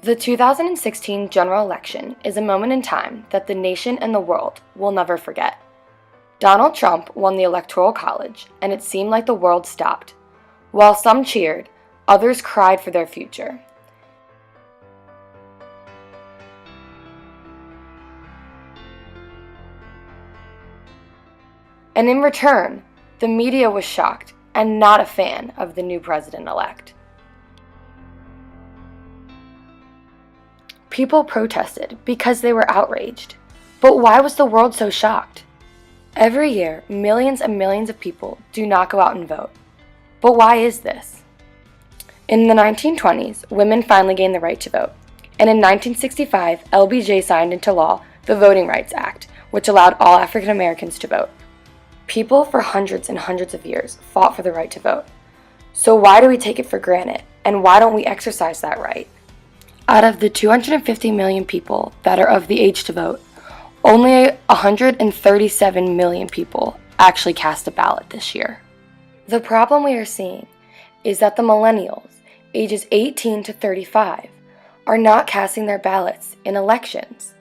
The 2016 general election is a moment in time that the nation and the world will never forget. Donald Trump won the Electoral College, and it seemed like the world stopped. While some cheered, others cried for their future. And in return, the media was shocked and not a fan of the new president-elect. People protested because they were outraged. But why was the world so shocked? Every year, millions and millions of people do not go out and vote. But why is this? In the 1920s, women finally gained the right to vote. And in 1965, LBJ signed into law the Voting Rights Act, which allowed all African Americans to vote. People for hundreds and hundreds of years fought for the right to vote. So why do we take it for granted? And why don't we exercise that right? Out of the 250 million people that are of the age to vote, only 137 million people actually cast a ballot this year. The problem we are seeing is that the millennials, ages 18 to 35, are not casting their ballots in elections.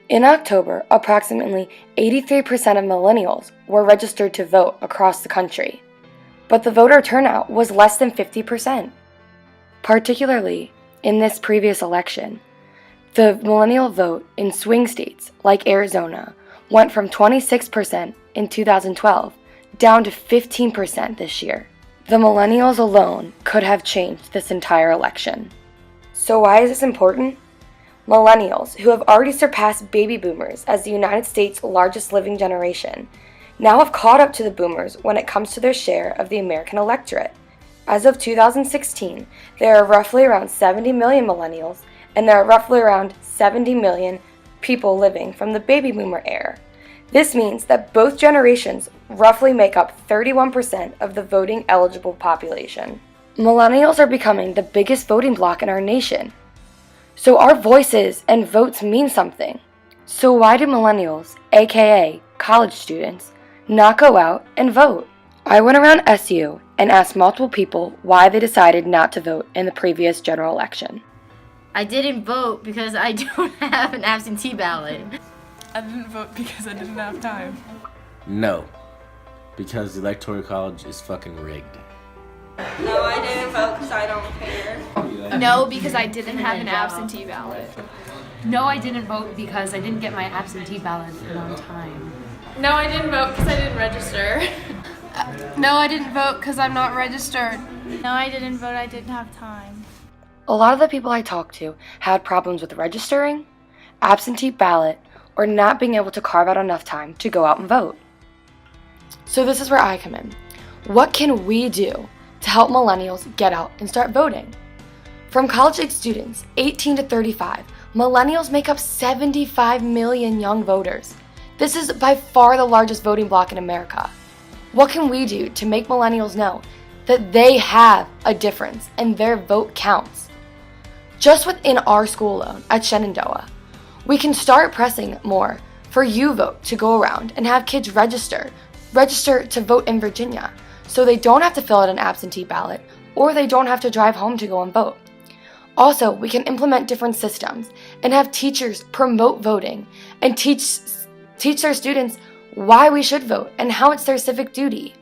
In October, approximately 83% of millennials were registered to vote across the country, but the voter turnout was less than 50%. Particularly in this previous election, the millennial vote in swing states like Arizona went from 26% in 2012 down to 15% this year. The millennials alone could have changed this entire election. So why is this important? Millennials, who have already surpassed baby boomers as the United States' largest living generation, now have caught up to the boomers when it comes to their share of the American electorate. As of 2016, there are roughly around 70 million millennials, and there are roughly around 70 million people living from the baby boomer era. This means that both generations roughly make up 31% of the voting eligible population. Millennials are becoming the biggest voting bloc in our nation. So our voices and votes mean something. So why do millennials, aka college students, not go out and vote? I went around SU and asked multiple people why they decided not to vote in the previous general election. I didn't vote because I don't have an absentee ballot. I didn't vote because I didn't have time. No, because the Electoral College is fucking rigged. No, I didn't vote because I don't care. No, because I didn't have an absentee ballot. No, I didn't vote because I didn't get my absentee ballot in on time. No, I didn't vote because I didn't register. No, I didn't vote because I'm not registered. No, I didn't vote. I didn't have time. A lot of the people I talked to had problems with registering, absentee ballot, or not being able to carve out enough time to go out and vote. So this is where I come in. What can we do to help millennials get out and start voting? From college-age students, 18 to 35, millennials make up 75 million young voters. This is by far the largest voting bloc in America. What can we do to make millennials know that they have a difference and their vote counts? Just within our school alone at Shenandoah, we can start pressing more for You Vote to go around and have kids register to vote in Virginia so they don't have to fill out an absentee ballot or they don't have to drive home to go and vote. Also, we can implement different systems and have teachers promote voting and teach their students why we should vote and how it's their civic duty.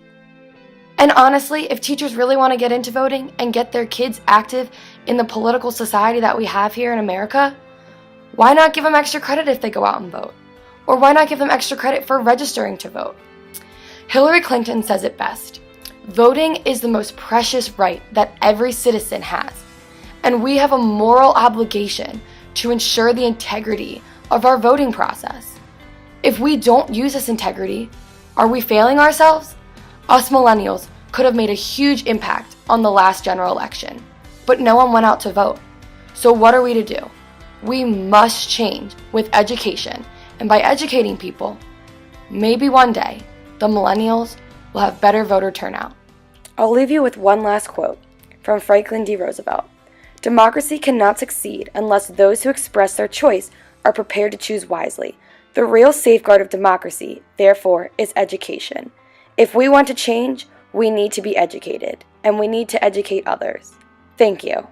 And honestly, if teachers really want to get into voting and get their kids active in the political society that we have here in America, why not give them extra credit if they go out and vote? Or why not give them extra credit for registering to vote? Hillary Clinton says it best. Voting is the most precious right that every citizen has, and we have a moral obligation to ensure the integrity of our voting process. If we don't use this integrity, are we failing ourselves? Us millennials could have made a huge impact on the last general election, but no one went out to vote. So what are we to do? We must change with education, and by educating people, maybe one day the millennials will have better voter turnout. I'll leave you with one last quote from Franklin D. Roosevelt. Democracy cannot succeed unless those who express their choice are prepared to choose wisely. The real safeguard of democracy, therefore, is education. If we want to change, we need to be educated, and we need to educate others. Thank you.